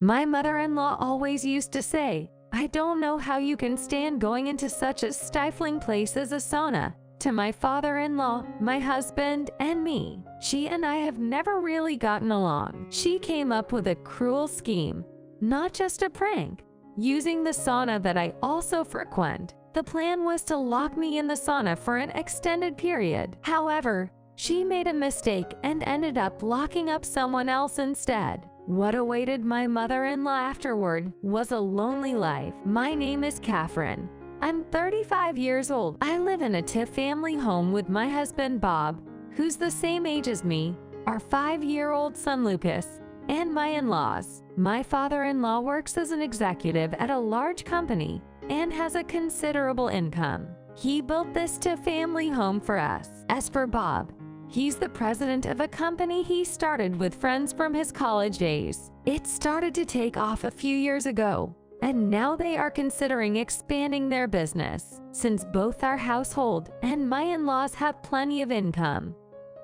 My mother-in-law always used to say, "I don't know how you can stand going into such a stifling place as a sauna." To my father-in-law, my husband, and me, she and I have never really gotten along. She came up with a cruel scheme, not just a prank. Using the sauna that I also frequent, the plan was to lock me in the sauna for an extended period. However, she made a mistake and ended up locking up someone else instead. What awaited my mother-in-law afterward was a lonely life. My name is Catherine. I'm 35 years old. I live in a TIF family home with my husband Bob, who's the same age as me, our 5-year-old son Lucas, and my in-laws. My father-in-law works as an executive at a large company and has a considerable income. He built this TIF family home for us. As for Bob, he's the president of a company he started with friends from his college days. It started to take off a few years ago, and now they are considering expanding their business. Since both our household and my in-laws have plenty of income,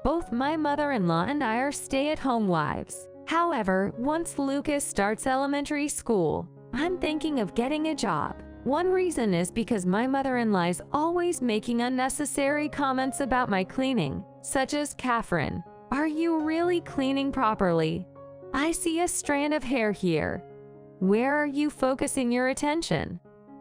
both my mother-in-law and I are stay-at-home wives. However, once Lucas starts elementary school, I'm thinking of getting a job. One reason is because my mother-in-law is always making unnecessary comments about my cleaning, such as, "Catherine, are you really cleaning properly? I see a strand of hair here. Where are you focusing your attention?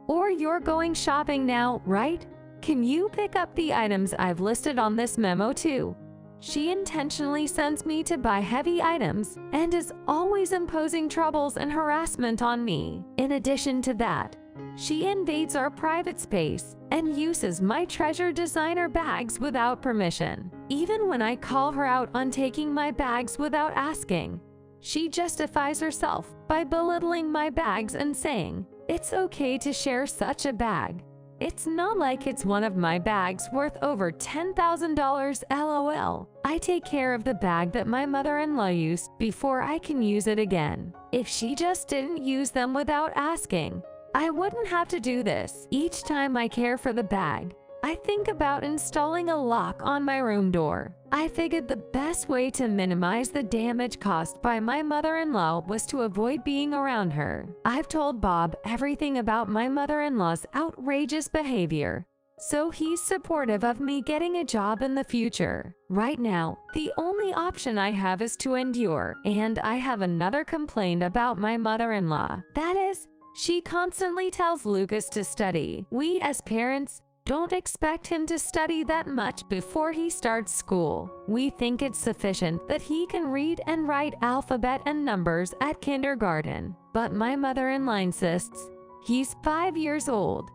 Or you're going shopping now, right? Can you pick up the items I've listed on this memo too?" She intentionally sends me to buy heavy items and is always imposing troubles and harassment on me. In addition to that, she invades our private space and uses my treasured designer bags without permission. Even when I call her out on taking my bags without asking, she justifies herself by belittling my bags and saying, "It's okay to share such a bag. It's not like it's one of my bags worth over $10,000 LOL. I take care of the bag that my mother-in-law used before I can use it again. If she just didn't use them without asking, I wouldn't have to do this. Each time I care for the bag, I think about installing a lock on my room door. I figured the best way to minimize the damage caused by my mother-in-law was to avoid being around her. I've told Bob everything about my mother-in-law's outrageous behavior, so he's supportive of me getting a job in the future. Right now, the only option I have is to endure, and I have another complaint about my mother-in-law. That is, she constantly tells Lucas to study. We as parents don't expect him to study that much before he starts school. We think it's sufficient that he can read and write alphabet and numbers at kindergarten. But my mother-in-law insists he's 5 years old.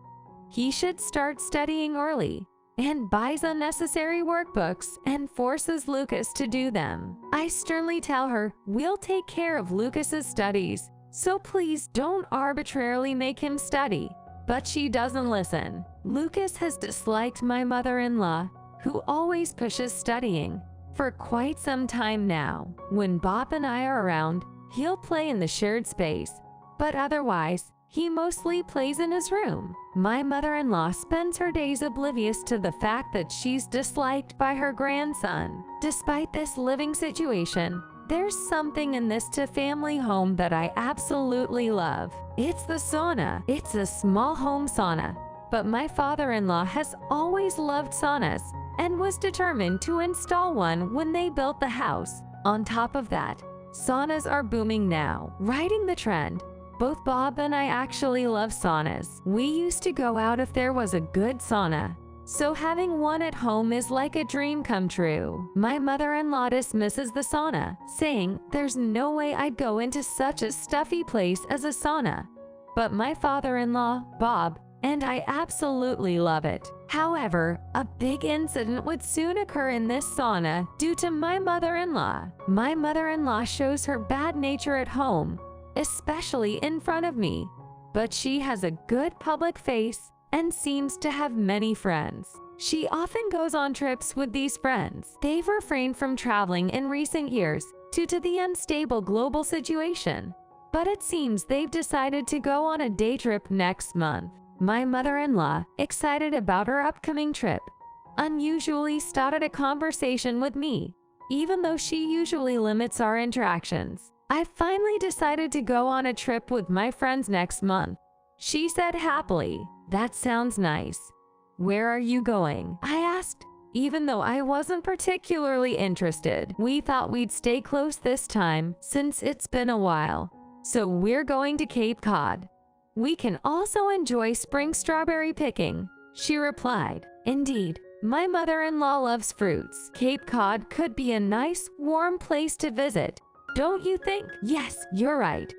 He should start studying early, and buys unnecessary workbooks and forces Lucas to do them. I sternly tell her we'll take care of Lucas's studies, so please don't arbitrarily make him study. But she doesn't listen. Lucas has disliked my mother-in-law, who always pushes studying, for quite some time now. When Bob and I are around, he'll play in the shared space, but otherwise, he mostly plays in his room. My mother-in-law spends her days oblivious to the fact that she's disliked by her grandson. Despite this living situation, there's something in this family home that I absolutely love. It's the sauna. It's a small home sauna, but my father-in-law has always loved saunas and was determined to install one when they built the house. On top of that, saunas are booming now, riding the trend. Both Bob and I actually love saunas. We used to go out if there was a good sauna, so having one at home is like a dream come true. My mother-in-law dismisses the sauna, saying there's no way I'd go into such a stuffy place as a sauna. But my father-in-law, Bob, and I absolutely love it. However, a big incident would soon occur in this sauna due to my mother-in-law. My mother-in-law shows her bad nature at home, especially in front of me, but she has a good public face and seems to have many friends. She often goes on trips with these friends. They've refrained from traveling in recent years due to the unstable global situation, but it seems they've decided to go on a day trip next month. My mother-in-law, excited about her upcoming trip, unusually started a conversation with me, even though she usually limits our interactions. I finally decided to go on a trip with my friends next month. She said happily. That sounds nice. Where are you going? I asked. Even though I wasn't particularly interested, we thought we'd stay close this time since it's been a while. So we're going to Cape Cod. We can also enjoy spring strawberry picking, she replied. Indeed, my mother-in-law loves fruits. Cape Cod could be a nice, warm place to visit, don't you think? Yes, you're right.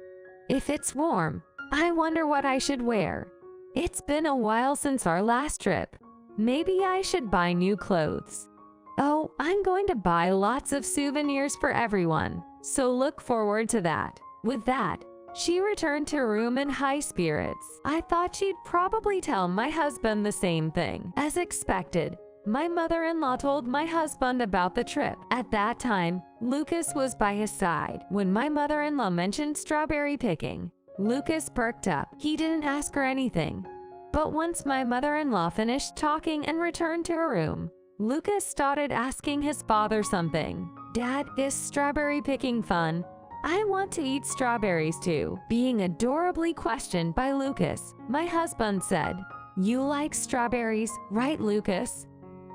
If it's warm, I wonder what I should wear. It's been a while since our last trip. Maybe I should buy new clothes. Oh, I'm going to buy lots of souvenirs for everyone, so look forward to that. With that, she returned to her room in high spirits. I thought she'd probably tell my husband the same thing. As expected, my mother-in-law told my husband about the trip. At that time, Lucas was by his side. When my mother-in-law mentioned strawberry picking, Lucas perked up. He didn't ask her anything. But once my mother-in-law finished talking and returned to her room, Lucas started asking his father something. Dad, is strawberry picking fun? I want to eat strawberries too. Being adorably questioned by Lucas, my husband said, You like strawberries, right, Lucas?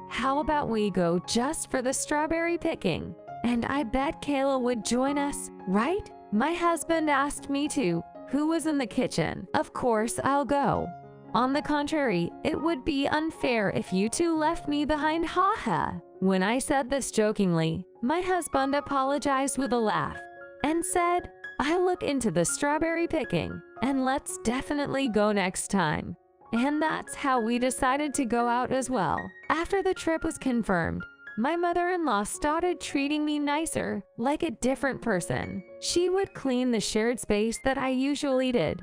How about we go just for the strawberry picking? And I bet Kayla would join us, right? My husband asked me to. Who was in the kitchen? Of course I'll go. On the contrary, it would be unfair if you two left me behind, haha. When I said this jokingly, my husband apologized with a laugh and said, I'll look into the strawberry picking, and let's definitely go next time. And that's how we decided to go out as well. After the trip was confirmed, my mother-in-law started treating me nicer, like a different person. She would clean the shared space that I usually did,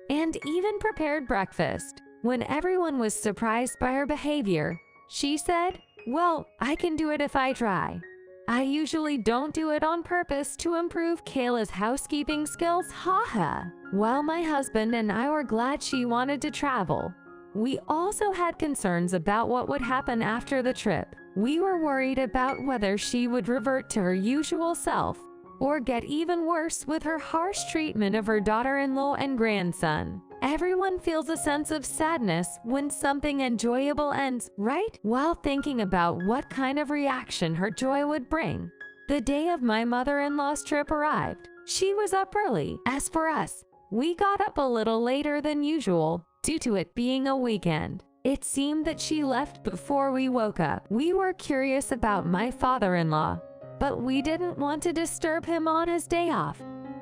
and even prepared breakfast. When everyone was surprised by her behavior, she said, Well, I can do it if I try. I usually don't do it on purpose to improve Kayla's housekeeping skills, haha. While my husband and I were glad she wanted to travel, we also had concerns about what would happen after the trip. We were worried about whether she would revert to her usual self or get even worse with her harsh treatment of her daughter-in-law and grandson. Everyone feels a sense of sadness when something enjoyable ends, right? While thinking about what kind of reaction her joy would bring. The day of my mother-in-law's trip arrived. She was up early. As for us, we got up a little later than usual due to it being a weekend. It seemed that she left before we woke up. We were curious about my father-in-law, but we didn't want to disturb him on his day off.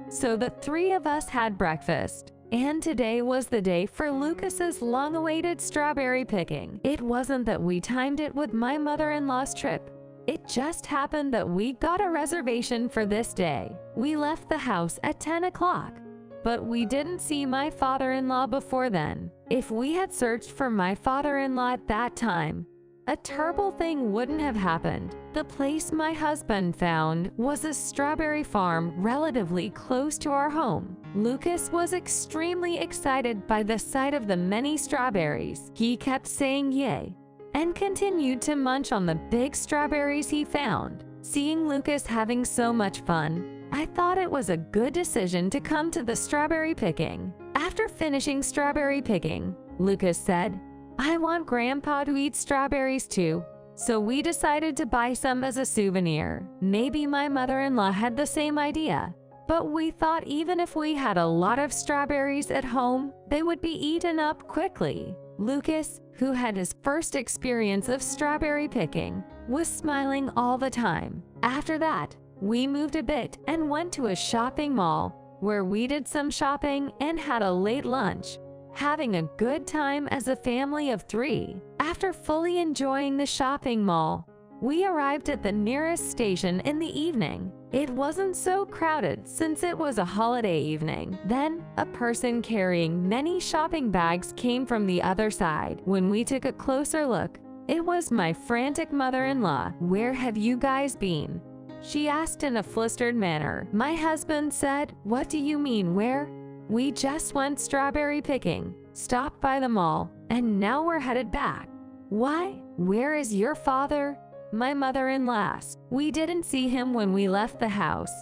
So the three of us had breakfast. And today was the day for Lucas's long-awaited strawberry picking. It wasn't that we timed it with my mother-in-law's trip. It just happened that we got a reservation for this day. We left the house at 10 o'clock, but we didn't see my father-in-law before then. If we had searched for my father-in-law at that time, a terrible thing wouldn't have happened. The place my husband found was a strawberry farm relatively close to our home. Lucas was extremely excited by the sight of the many strawberries. He kept saying yay and continued to munch on the big strawberries he found. Seeing Lucas having so much fun, I thought it was a good decision to come to the strawberry picking. After finishing strawberry picking, Lucas said, I want Grandpa to eat strawberries too. So we decided to buy some as a souvenir. Maybe my mother-in-law had the same idea, but we thought even if we had a lot of strawberries at home, they would be eaten up quickly. Lucas, who had his first experience of strawberry picking, was smiling all the time. After that, we moved a bit and went to a shopping mall where we did some shopping and had a late lunch, having a good time as a family of three. After fully enjoying the shopping mall, we arrived at the nearest station in the evening. It wasn't so crowded since it was a holiday evening. Then, a person carrying many shopping bags came from the other side. When we took a closer look, it was my frantic mother-in-law. Where have you guys been? She asked in a flustered manner. My husband said, What do you mean, where? We just went strawberry picking, stopped by the mall, and now we're headed back. Why? Where is your father? My mother-in-law asked. We didn't see him when we left the house.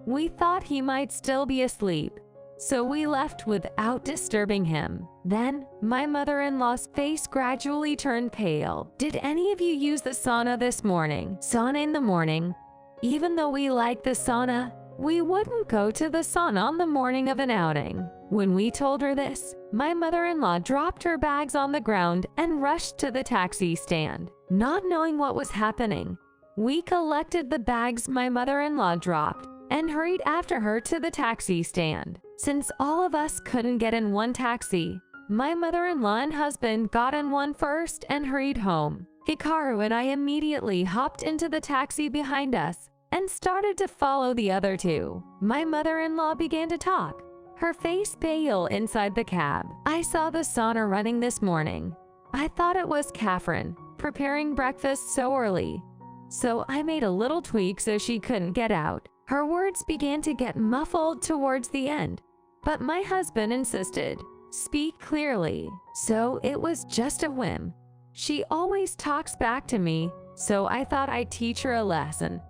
We thought he might still be asleep, so we left without disturbing him. Then, my mother-in-law's face gradually turned pale. Did any of you use the sauna this morning? Sauna in the morning? Even though we like the sauna, we wouldn't go to the sauna on the morning of an outing. When we told her this, my mother-in-law dropped her bags on the ground and rushed to the taxi stand. Not knowing what was happening, we collected the bags my mother-in-law dropped and hurried after her to the taxi stand. Since all of us couldn't get in one taxi, my mother-in-law and husband got in one first and hurried home. Hikaru and I immediately hopped into the taxi behind us and started to follow the other two. My mother-in-law began to talk, her face pale inside the cab. I saw the sauna running this morning. I thought it was Catherine preparing breakfast so early, so I made a little tweak so she couldn't get out. Her words began to get muffled towards the end, but my husband insisted, "Speak clearly." So it was just a whim. She always talks back to me, so I thought I'd teach her a lesson.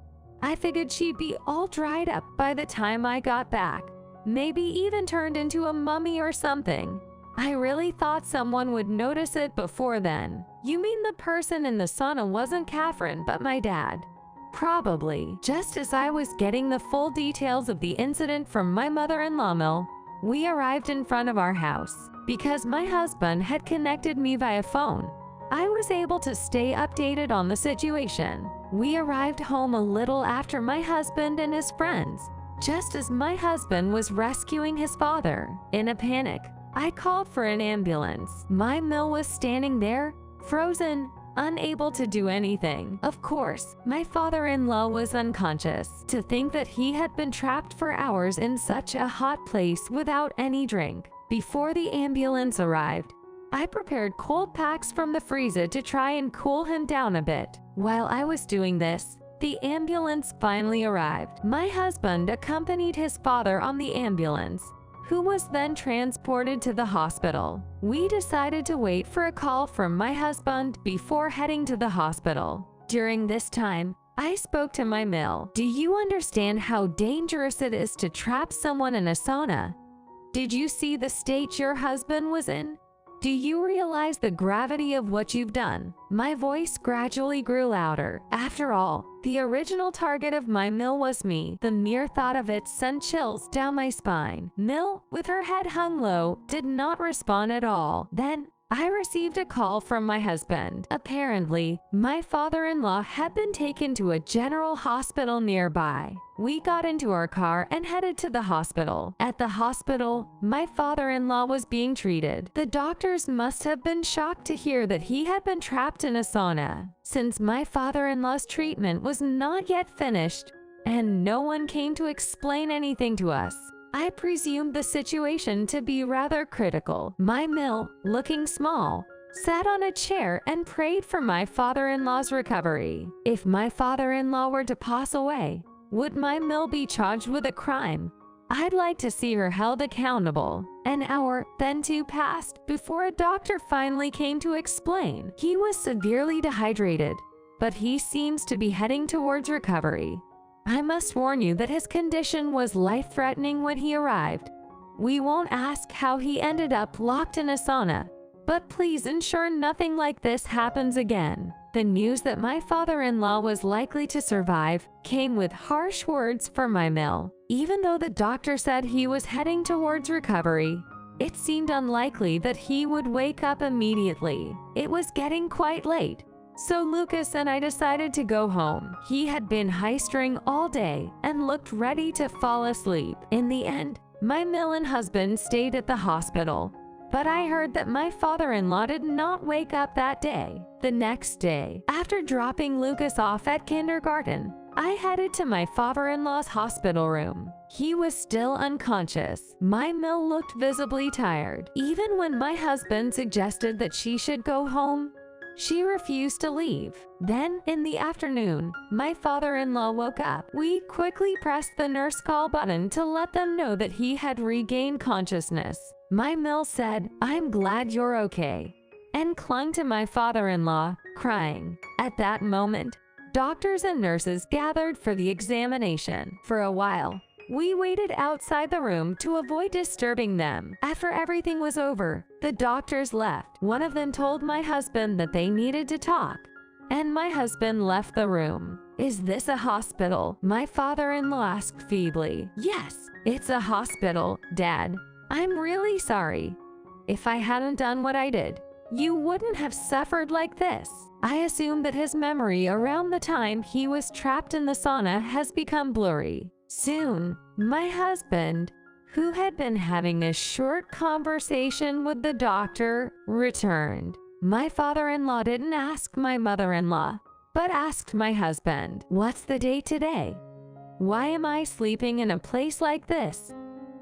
I figured she'd be all dried up by the time I got back, maybe even turned into a mummy or something. I really thought someone would notice it before then. You mean the person in the sauna wasn't Catherine, but my dad? Probably. Just as I was getting the full details of the incident from my mother-in-law Mill, we arrived in front of our house. Because my husband had connected me via phone, I was able to stay updated on the situation. We arrived home a little after my husband and his friends, just as my husband was rescuing his father. In a panic, I called for an ambulance. My Mill was standing there, frozen, unable to do anything. Of course, my father-in-law was unconscious. To think that he had been trapped for hours in such a hot place without any drink. Before the ambulance arrived, I prepared cold packs from the freezer to try and cool him down a bit. While I was doing this, the ambulance finally arrived. My husband accompanied his father on the ambulance, who was then transported to the hospital. We decided to wait for a call from my husband before heading to the hospital. During this time, I spoke to my Mill. Do you understand how dangerous it is to trap someone in a sauna? Did you see the state your husband was in? Do you realize the gravity of what you've done? My voice gradually grew louder. After all, the original target of my Mill was me. The mere thought of it sent chills down my spine. Mill, with her head hung low, did not respond at all. Then, I received a call from my husband. Apparently, my father-in-law had been taken to a general hospital nearby. We got into our car and headed to the hospital. At the hospital, my father-in-law was being treated. The doctors must have been shocked to hear that he had been trapped in a sauna, since my father-in-law's treatment was not yet finished, and no one came to explain anything to us. I presumed the situation to be rather critical. My Mill, looking small, sat on a chair and prayed for my father-in-law's recovery. If my father-in-law were to pass away, would my Mill be charged with a crime? I'd like to see her held accountable. An hour, then two passed, before a doctor finally came to explain. He was severely dehydrated, but he seems to be heading towards recovery. I must warn you that his condition was life-threatening when he arrived. We won't ask how he ended up locked in a sauna, but please ensure nothing like this happens again. The news that my father-in-law was likely to survive came with harsh words from my Mill. Even though the doctor said he was heading towards recovery, it seemed unlikely that he would wake up immediately. It was getting quite late, so Lucas and I decided to go home. He had been high-strung all day and looked ready to fall asleep. In the end, my Mill and husband stayed at the hospital, but I heard that my father-in-law did not wake up that day. The next day, after dropping Lucas off at kindergarten, I headed to my father-in-law's hospital room. He was still unconscious. My Mill looked visibly tired. Even when my husband suggested that she should go home, she refused to leave. Then, in the afternoon, my father-in-law woke up. We quickly pressed the nurse call button to let them know that he had regained consciousness. My Mill said, "I'm glad you're okay," and clung to my father-in-law, crying. At that moment, doctors and nurses gathered for the examination. For a while, We waited outside the room to avoid disturbing them. After everything was over, the doctors left. One of them told my husband that they needed to talk, and my husband left the room. "Is this a hospital?" my father-in-law asked feebly. "Yes, it's a hospital, Dad. I'm really sorry. If I hadn't done what I did, you wouldn't have suffered like this." I assume that his memory around the time he was trapped in the sauna has become blurry. Soon, my husband, who had been having a short conversation with the doctor, returned. My father-in-law didn't ask my mother-in-law, but asked my husband, "What's the date today? Why am I sleeping in a place like this?"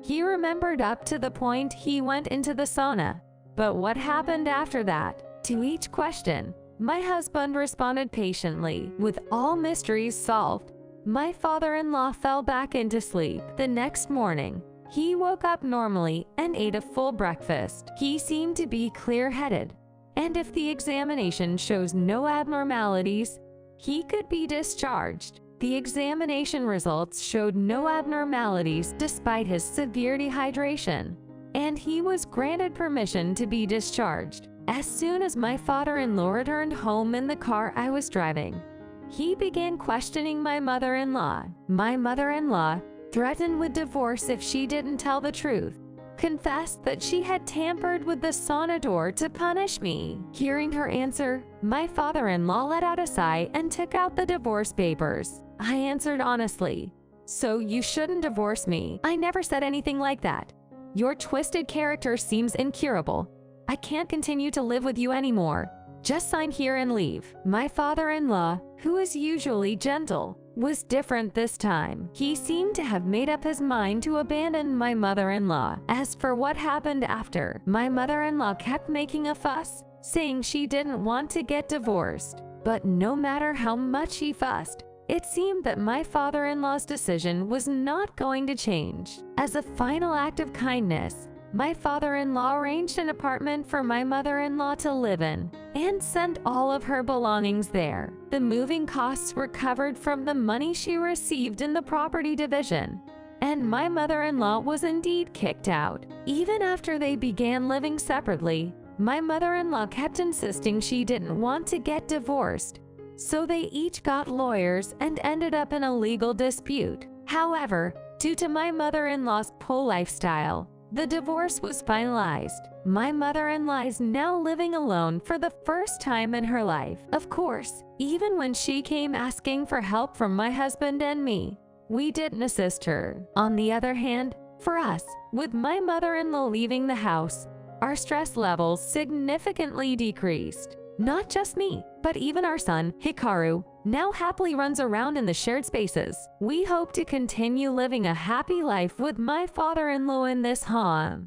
He remembered up to the point he went into the sauna, but what happened after that? To each question, my husband responded patiently. With all mysteries solved, my father-in-law fell back into sleep. The next morning, he woke up normally and ate a full breakfast. He seemed to be clear-headed, and if the examination shows no abnormalities, he could be discharged. The examination results showed no abnormalities despite his severe dehydration, and he was granted permission to be discharged. As soon as my father-in-law returned home in the car I was driving, he began questioning my mother-in-law. My mother-in-law threatened with divorce if she didn't tell the truth, confessed that she had tampered with the sauna door to punish me. Hearing her answer, my father-in-law let out a sigh and took out the divorce papers. I answered honestly, "So you shouldn't divorce me. I never said anything like that. Your twisted character seems incurable. I can't continue to live with you anymore. Just sign here and leave." My father-in-law, who is usually gentle, was different this time. He seemed to have made up his mind to abandon my mother-in-law. As for what happened after, my mother-in-law kept making a fuss, saying she didn't want to get divorced. But no matter how much she fussed, it seemed that my father-in-law's decision was not going to change. As a final act of kindness, my father-in-law arranged an apartment for my mother-in-law to live in and sent all of her belongings there. The moving costs were covered from the money she received in the property division, and my mother-in-law was indeed kicked out. Even after they began living separately, my mother-in-law kept insisting she didn't want to get divorced, so they each got lawyers and ended up in a legal dispute. However, due to my mother-in-law's poor lifestyle, the divorce was finalized. My mother-in-law is now living alone for the first time in her life. Of course, even when she came asking for help from my husband and me, we didn't assist her. On the other hand, for us, with my mother-in-law leaving the house, our stress levels significantly decreased. Not just me, but even our son, Hikaru, now happily runs around in the shared spaces. We hope to continue living a happy life with my father-in-law in this home.